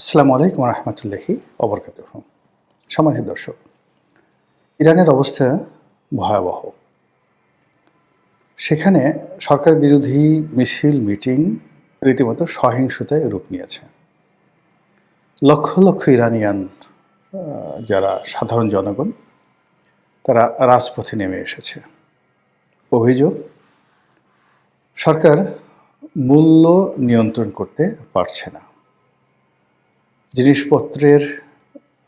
আসসালামু আলাইকুম রহমতুল্লাহি ওবরকাতুহ। সম্মানিত দর্শক, ইরানের অবস্থা ভয়াবহ। সেখানে সরকার বিরোধী মিছিল মিটিং রীতিমতো সহিংসতায় রূপ নিয়েছে। লক্ষ লক্ষ ইরানিয়ান যারা সাধারণ জনগণ তারা রাজপথে নেমে এসেছে। অভিযোগ, সরকার মূল্য নিয়ন্ত্রণ করতে পারছে না। জিনিসপত্রের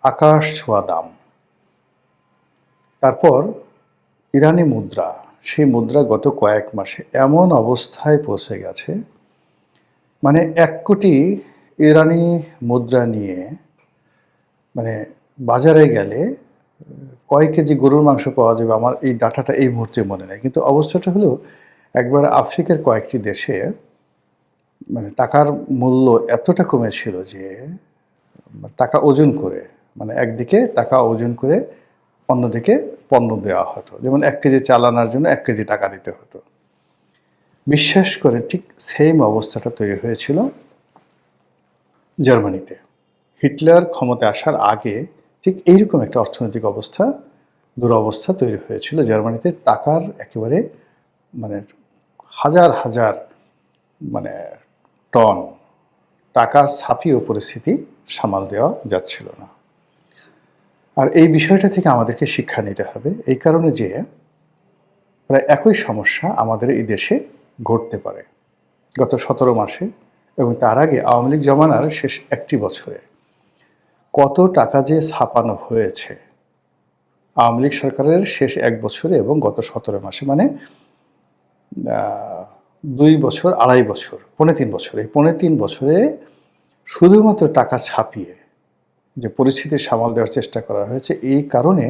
আকাশ ছোঁয়া দাম। তারপর ইরানি মুদ্রা, সেই মুদ্রা গত কয়েক মাসে এমন অবস্থায় পৌঁছে গেছে, মানে ১ কোটি ইরানি মুদ্রা নিয়ে মানে বাজারে গেলে কয় কেজি গরুর মাংস পাওয়া যাবে, আমার এই ডাটাটা এই মুহূর্তে মনে নেই। কিন্তু অবস্থাটা হলো, একবার আফ্রিকার কয়েকটি দেশে মানে টাকার মূল্য এতটা কমেছিল যে টাকা ওজন করে, মানে একদিকে টাকা ওজন করে অন্যদিকে পণ্য দেওয়া হতো। যেমন ১ কেজি চাল আনার জন্য ১ কেজি টাকা দিতে হতো। বিশ্বাস করেন, ঠিক সেম অবস্থাটা তৈরি হয়েছিল জার্মানিতে। হিটলার ক্ষমতায় আসার আগে ঠিক এইরকম একটা অর্থনৈতিক অবস্থা, দুরবস্থা তৈরি হয়েছিল জার্মানিতে। টাকার একেবারে মানে হাজার হাজার মানে টন টাকা ছাপিয়েও পরিস্থিতি সামাল দেওয়া যাচ্ছিল না। আর এই বিষয়টা থেকে আমাদেরকে শিক্ষা নিতে হবে, এই কারণে যে প্রায় একই সমস্যা আমাদের এই দেশে ঘটতে পারে গত ১৭ মাসে এবং তার আগে আওয়ামী লীগ জমানার শেষ একটি বছরে কত টাকা যে ছাপানো হয়েছে আওয়ামী লীগ সরকারের শেষ ১ বছরে এবং গত ১৭ মাসে, মানে ২ বছর, আড়াই বছর, পৌনে ৩ বছর, এই পৌনে ৩ বছরে শুধুমাত্র টাকা ছাপিয়ে যে পরিস্থিতি সামাল দেওয়ার চেষ্টা করা হয়েছে। এই কারণে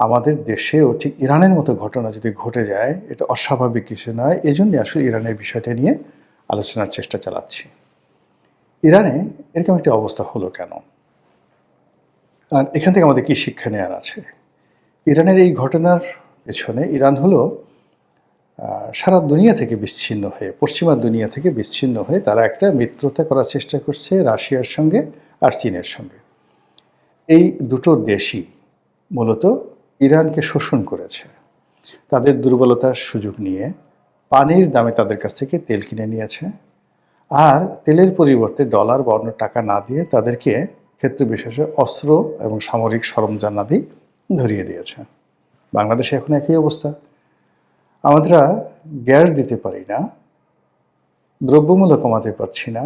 আমাদের দেশেও ঠিক ইরানের মতো ঘটনা যদি ঘটে যায়, এটা অস্বাভাবিক কিছু নয়। এজন্যই আসলে ইরানের বিষয়টা নিয়ে আলোচনার চেষ্টা চালাচ্ছি। ইরানে এরকম একটি অবস্থা হলো কেন, আর এখান থেকে আমাদের কী শিক্ষা নেওয়ার আছে? ইরানের এই ঘটনার পেছনে ইরান হলো সারা দুনিয়া থেকে বিচ্ছিন্ন হয়ে, পশ্চিমা দুনিয়া থেকে বিচ্ছিন্ন হয়ে তারা একটা মিত্রতা করার চেষ্টা করছে রাশিয়ার সঙ্গে আর চীনের সঙ্গে। এই দুটো দেশই মূলত ইরানকে শোষণ করেছে। তাদের দুর্বলতার সুযোগ নিয়ে পানির দামে তাদের কাছ থেকে তেল কিনে নিয়েছে, আর তেলের পরিবর্তে ডলার বা অন্য টাকা না দিয়ে তাদেরকে ক্ষেত্র বিশেষে অস্ত্র এবং সামরিক সরঞ্জামাদি ধরিয়ে দিয়েছে। বাংলাদেশে এখন একই অবস্থা। আমরা গ্যাস দিতে পারি না, দ্রব্যমূল্য কমাতে পারছি না,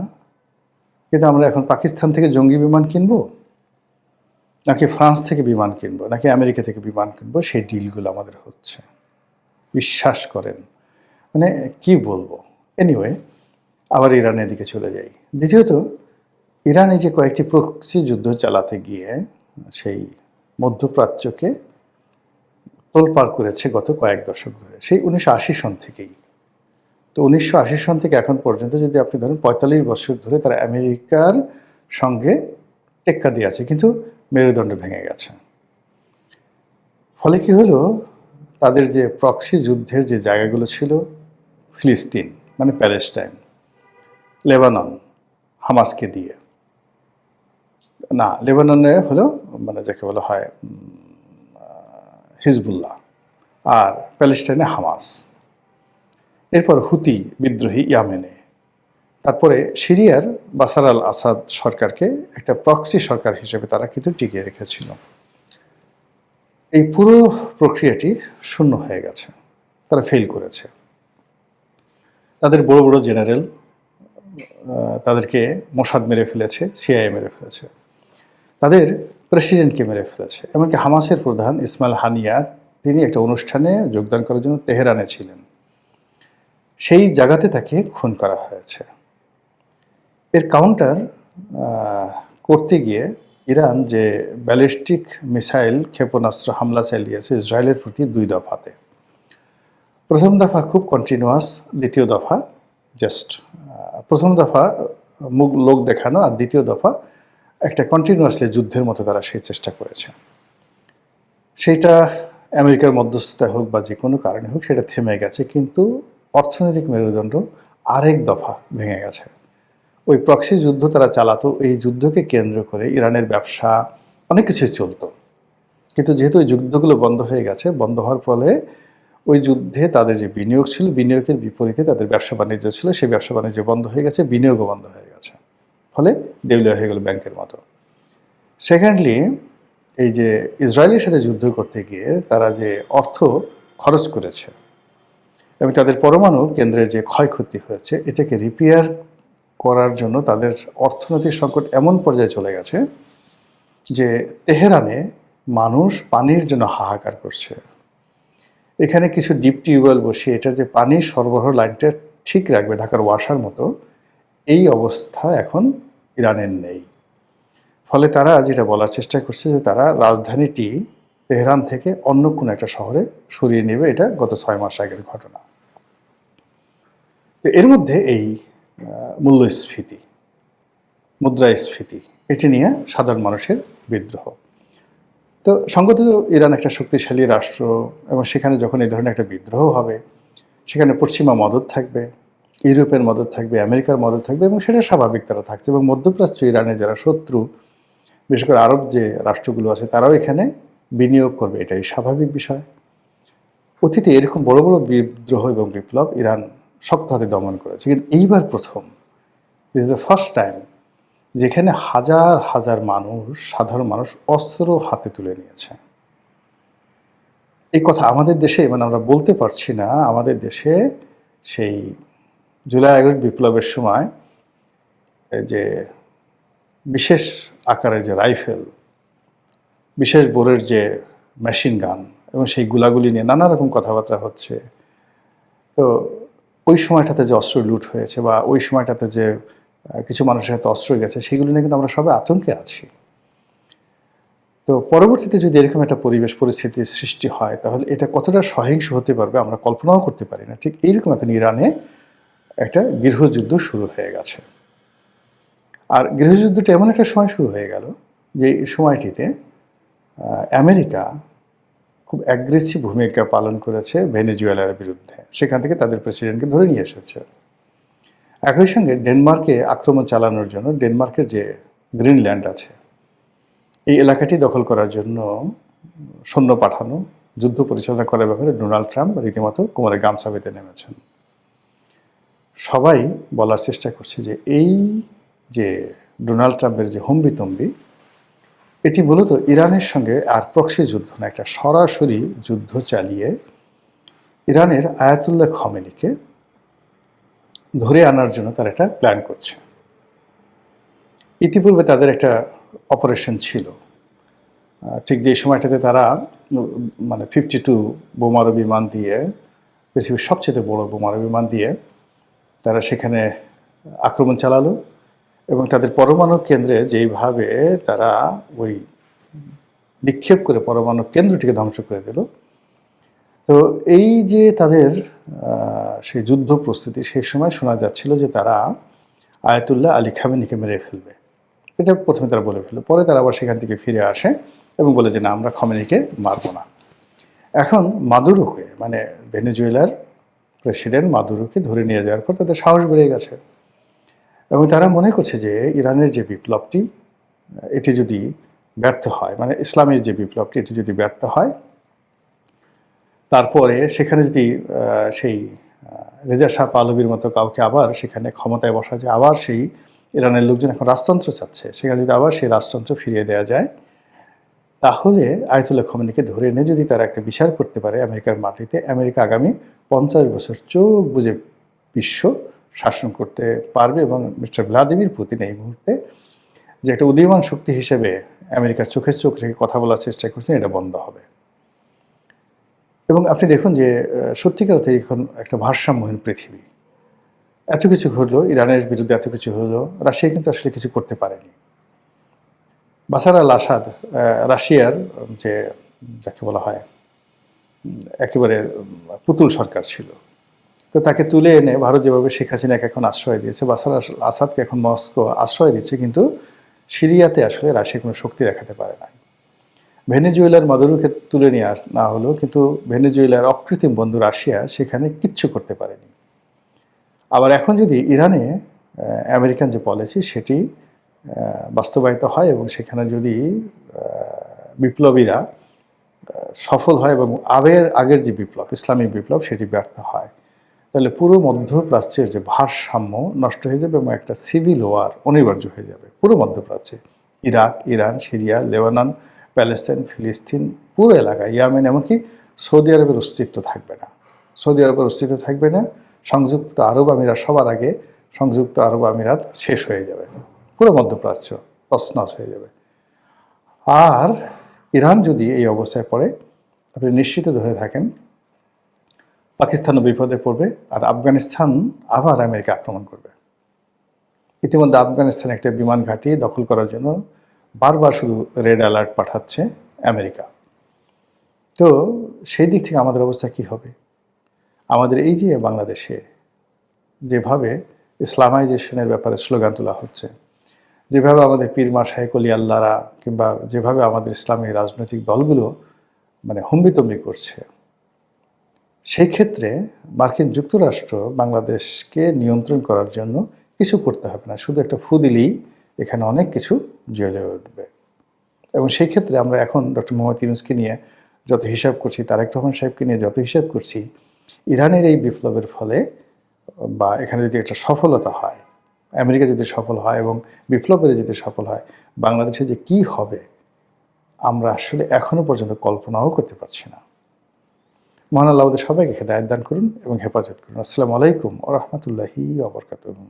কিন্তু আমরা এখন পাকিস্তান থেকে জঙ্গি বিমান কিনবো, নাকি ফ্রান্স থেকে বিমান কিনবো, নাকি আমেরিকা থেকে বিমান কিনবো, সেই ডিলগুলো আমাদের হচ্ছে। বিশ্বাস করেন, মানে কি বলবো। এনিওয়ে, আবার ইরানের দিকে চলে যাই। দ্বিতীয়ত, ইরান এই যে কয়েকটি প্রক্সি যুদ্ধ চালাতে গিয়ে সেই মধ্যপ্রাচ্যকে তোলপাড় করেছে গত কয়েক দশক ধরে, সেই ১৯৮০ সন থেকেই। তো ১৯৮০ সন থেকে এখন পর্যন্ত যদি আপনি ধরেন ৪৫ বছর ধরে তারা আমেরিকার সঙ্গে টেক্কা দিয়ে আছে, কিন্তু মেরুদণ্ড ভেঙে গেছে। ফলে কি হলো, তাদের যে প্রক্সি যুদ্ধের যে জায়গাগুলো ছিল, ফিলিস্তিন মানে প্যালেস্টাইন, লেবানন হামাসকে দিয়ে, না লেবাননে হলো মানে যাকে বলা হয় হিজবুল্লাহ, আর প্যালেস্টাইনে হামাস, এরপর হুতি বিদ্রোহী ইয়ামেনে, তারপরে সিরিয়ার বাশার আল আসাদ সরকারকে একটা প্রক্সি সরকার হিসেবে তারা কিন্তু টিকিয়ে রেখেছিল। এই পুরো প্রক্রিয়াটি শূন্য হয়ে গেছে, তারা ফেল করেছে। তাদের বড় বড় জেনারেল তাদেরকে মোসাদ মেরে ফেলেছে, সিআইএ মেরে ফেলেছে, তাদের প্রেসিডেন্টকে মেরে ফেলেছে। এমনকি হামাসের প্রধান ইসমাইল হানিয়া, তিনি একটা অনুষ্ঠানে যোগদান করার জন্য তেহরানে ছিলেন, সেই জায়গাতে তাকে খুন করা হয়েছে। এর কাউন্টার করতে গিয়ে ইরান যে ব্যালিস্টিক মিসাইল ক্ষেপণাস্ত্র হামলা চালিয়েছে ইসরায়েলের প্রতি ২ দফাতে। প্রথম দফা খুব কন্টিনিউয়াস, দ্বিতীয় দফা জাস্ট প্রথম দফা মুখ লোক দেখানো, আর দ্বিতীয় দফা একটা কন্টিনিউয়াসলি যুদ্ধের মতো তারা সেই চেষ্টা করেছে। সেইটা আমেরিকার মধ্যস্থতায় হোক বা যে কোনো কারণে হোক সেটা থেমে গেছে, কিন্তু অর্থনৈতিক মেরুদণ্ড আরেক দফা ভেঙে গেছে। ওই প্রক্সি যুদ্ধ তারা চালাতো, এই যুদ্ধকে কেন্দ্র করে ইরানের ব্যবসা অনেক কিছুই চলতো। কিন্তু যেহেতু ওই যুদ্ধগুলো বন্ধ হয়ে গেছে, বন্ধ হওয়ার ফলে ওই যুদ্ধে তাদের যে বিনিয়োগ ছিল, বিনিয়োগের বিপরীতে তাদের ব্যবসা বাণিজ্য ছিল, সেই ব্যবসা বাণিজ্য বন্ধ হয়ে গেছে, বিনিয়োগও বন্ধ হয়ে গেছে, ফলে দেউলিয়া হয়ে গেল ব্যাংকের মতো। সেকেন্ডলি, এই যে ইসরায়েলের সাথে যুদ্ধ করতে গিয়ে তারা যে অর্থ খরচ করেছে এবং তাদের পরমাণু কেন্দ্রের যে ক্ষয়ক্ষতি হয়েছে, এটাকে রিপেয়ার করার জন্য তাদের অর্থনৈতিক সংকট এমন পর্যায়ে চলে গেছে যে তেহরানে মানুষ পানির জন্য হাহাকার করছে। এখানে কিছু ডিপ টিউবওয়েল বসিয়ে এটার যে পানির সরবরাহ লাইনটা ঠিক রাখবে ঢাকার ওয়াসার মতো, এই অবস্থা এখন ইরানের নেই। ফলে তারা যেটা বলার চেষ্টা করছে যে তারা রাজধানীটি তেহরান থেকে অন্য কোনো একটা শহরে সরিয়ে নেবে। এটা গত 6 মাস আগের ঘটনা। তো এর মধ্যে এই মূল্যস্ফীতি, মুদ্রাস্ফীতি, এটি নিয়ে সাধারণ মানুষের বিদ্রোহ। তো সঙ্গত ইরান একটা শক্তিশালী রাষ্ট্র এবং সেখানে যখন এই ধরনের একটা বিদ্রোহ হবে, সেখানে পশ্চিমা মদদ থাকবে, ইউরোপের মদদ থাকবে, আমেরিকার মদদ থাকবে এবং সেটা স্বাভাবিক তারা থাকছে। এবং মধ্যপ্রাচ্য ইরানের যারা শত্রু, বিশেষ করে আরব যে রাষ্ট্রগুলো আছে, তারাও এখানে বিনিয়োগ করবে, এটাই স্বাভাবিক বিষয়। অতীতে এরকম বড় বড় বিদ্রোহ এবং বিপ্লব ইরান শক্ত হাতে দমন করেছে, কিন্তু এইবার প্রথম, ইজ দ্য ফার্স্ট টাইম, যেখানে হাজার হাজার মানুষ, সাধারণ মানুষ অস্ত্র হাতে তুলে নিয়েছে। এই কথা আমাদের দেশে মানে আমরা বলতে পারছি না। আমাদের দেশে সেই জুলাই আগস্ট বিপ্লবের সময় যে বিশেষ আকারের যে রাইফেল, বিশেষ বোরের যে মেশিন গান এবং সেই গুলাগুলি নিয়ে নানা রকম কথাবার্তা হচ্ছে। তো ওই সময়টাতে যে অস্ত্র লুট হয়েছে বা ওই সময়টাতে যে কিছু মানুষের হাতে অস্ত্র গেছে, সেগুলি নিয়ে কিন্তু আমরা সবাই আতঙ্কে আছি। তো পরবর্তীতে যদি এরকম একটা পরিবেশ পরিস্থিতির সৃষ্টি হয়, তাহলে এটা কতটা সহিংস হতে পারবে আমরা কল্পনাও করতে পারি না। ঠিক এইরকম এখন ইরানে একটা গৃহযুদ্ধ শুরু হয়ে গেছে। আর গৃহযুদ্ধটা এমন একটা সময় শুরু হয়ে গেল যে এই সময়টিতে আমেরিকা খুব অ্যাগ্রেসিভ ভূমিকা পালন করেছে ভেনেজুয়েলার বিরুদ্ধে। সেখান থেকে তাদের প্রেসিডেন্টকে ধরে নিয়ে এসেছে। একই সঙ্গে ডেনমার্কে আক্রমণ চালানোর জন্য ডেনমার্কের যে গ্রিনল্যান্ড আছে, এই এলাকাটি দখল করার জন্য সৈন্য পাঠানো, যুদ্ধ পরিচালনা করার ব্যাপারে ডোনাল্ড ট্রাম্প রীতিমতো কোমরে গামছা বেঁধে নেমেছেন। সবাই বলার চেষ্টা করছে যে এই যে ডোনাল্ড ট্রাম্পের যে হম্বিতম্বি, এটি মূলত ইরানের সঙ্গে আর প্রক্সি যুদ্ধ না, একটা সরাসরি যুদ্ধ চালিয়ে ইরানের আয়াতুল্লাহ খমেনিকে ধরে আনার জন্য তারা একটা প্ল্যান করছে। ইতিপূর্বে তাদের একটা অপারেশন ছিল, ঠিক যে সময়টাতে তারা মানে 52 বোমারু বিমান দিয়ে, পৃথিবীর সবচেয়ে বড় বোমারু বিমান দিয়ে তারা সেখানে আক্রমণ চালালো এবং তাদের পরমাণু কেন্দ্রে যেইভাবে তারা ওই নিক্ষেপ করে পরমাণু কেন্দ্রটিকে ধ্বংস করে দিল। তো এই যে তাদের সেই যুদ্ধ প্রস্তুতি, সেই সময় শোনা যাচ্ছিল যে তারা আয়াতুল্লাহ আলী খামেনিকে মেরে ফেলবে। এটা প্রথমে তারা বলে ফেলল, পরে তারা আবার সেখান থেকে ফিরে আসে এবং বলে যে না, আমরা খমেনিকে মারব না। এখন মাদুরোকে, মানে ভেনেজুয়েলার প্রেসিডেন্ট মাদুরোকে ধরে নিয়ে যাওয়ার পর তাদের সাহস বেড়ে গেছে এবং তারা মনে করছে যে ইরানের যে বিপ্লবটি, এটি যদি ব্যর্থ হয়, মানে ইসলামের যে বিপ্লবটি, এটি যদি ব্যর্থ হয়, তারপরে সেখানে যদি সেই রেজা শাহ পাহলভীর মতো কাউকে আবার সেখানে ক্ষমতায় বসা যায়, আবার সেই ইরানের লোকজন এখন রাজতন্ত্র চাচ্ছে, সেখানে যদি আবার সেই রাজতন্ত্র ফিরিয়ে দেওয়া যায়, তাহলে আয়াতুল্লাহ খমেনিকে ধরে এনে যদি তারা একটা বিচার করতে পারে আমেরিকার মাটিতে, আমেরিকা আগামী 50 বছর চোখ বুজে বিশ্ব শাসন করতে পারবে এবং মিস্টার ভ্লাদিমির পুতিন এই মুহূর্তে যে একটা উদীয়মান শক্তি হিসেবে আমেরিকার চোখের চোখ রেখে কথা বলার চেষ্টা করছেন, এটা বন্ধ হবে। এবং আপনি দেখুন যে সত্যিকার অর্থে এখন একটা ভারসাম্যহীন পৃথিবী। এত কিছু হলো, ইরানের বিরুদ্ধে এত কিছু হলো, রাশিয়া কিন্তু আসলে কিছু করতে পারেনি। বাশার আল আসাদ, রাশিয়ার যে যাকে বলা হয় একেবারে পুতুল সরকার ছিল, তো তাকে তুলে এনে ভারত যেভাবে শেখ হাসিনাকে এখন আশ্রয় দিয়েছে, বাশার আল আসাদকে এখন মস্কো আশ্রয় দিচ্ছে, কিন্তু সিরিয়াতে আসলে রাশিয়া কোনো শক্তি দেখাতে পারে না। ভেনেজুয়েলার মাদুরোকে তুলে নিয়ে না হলেও কিন্তু ভেনেজুয়েলার অকৃত্রিম বন্ধু রাশিয়া সেখানে কিচ্ছু করতে পারেনি। আবার এখন যদি ইরানে আমেরিকান যে পলিসি সেটি বাস্তবায়িত হয় এবং সেখানে যদি বিপ্লবীরা সফল হয় এবং আগের যে বিপ্লব, ইসলামিক বিপ্লব, সেটি ব্যর্থ হয়, তাহলে পুরো মধ্যপ্রাচ্যের যে ভারসাম্য নষ্ট হয়ে যাবে এবং একটা সিভিল ওয়ার অনিবার্য হয়ে যাবে পুরো মধ্যপ্রাচ্যে। Iraq, Iran, Syria, Lebanon, Palestine, ফিলিস্তিন, পুরো এলাকা, ইয়ামেন, এমনকি সৌদি আরবের অস্তিত্ব থাকবে না। সৌদি আরবের অস্তিত্ব থাকবে না। সংযুক্ত আরব আমিরাত সবার আগে, সংযুক্ত আরব আমিরাত শেষ হয়ে যাবে। পুরো মধ্যপ্রাচ্য তছনছ হয়ে যাবে। আর ইরান যদি এই অবস্থায় পড়ে, আপনি নিশ্চিত ধরে থাকেন পাকিস্তানও বিপদে পড়বে, আর আফগানিস্তান আবার আমেরিকা আক্রমণ করবে। ইতিমধ্যে আফগানিস্তান একটা বিমান ঘাঁটি দখল করার জন্য বারবার শুধু রেড অ্যালার্ট পাঠাচ্ছে আমেরিকা। তো সেই দিক থেকে আমাদের অবস্থা কি হবে? আমাদের এই যে বাংলাদেশে যেভাবে ইসলামাইজেশনের ব্যাপারে স্লোগান তোলা হচ্ছে, যেভাবে আমাদের পীর মাশায়েখ ওলি আল্লাহরা কিংবা যেভাবে আমাদের ইসলামী রাজনৈতিক দলগুলো মানে হম্বিতম্বি করছে, সেই ক্ষেত্রে মার্কিন যুক্তরাষ্ট্র বাংলাদেশকে নিয়ন্ত্রণ করার জন্য কিছু করতে হবে না, শুধু একটা ফু দিলেই এখানে অনেক কিছু জ্বলে উঠবে। এবং সেই ক্ষেত্রে আমরা এখন ডক্টর মোহাম্মদ ইউনূসকে নিয়ে যত হিসাব করছি, তারেক রহমান সাহেবকে নিয়ে যত হিসাব করছি, ইরানের এই বিপ্লবের ফলে বা এখানে যদি একটা সফলতা হয়, আমেরিকা যদি সফল হয় এবং বিপ্লবের যদি সফল হয়, বাংলাদেশে যে কি হবে আমরা আসলে এখনো পর্যন্ত কল্পনাও করতে পারছি না। মহান আল্লাহ আমাদের সবাইকে হেদায়েত দান করুন এবং হেফাজত করুন। আসসালামু আলাইকুম ওয়া রাহমাতুল্লাহি ওয়া বারাকাতুহু।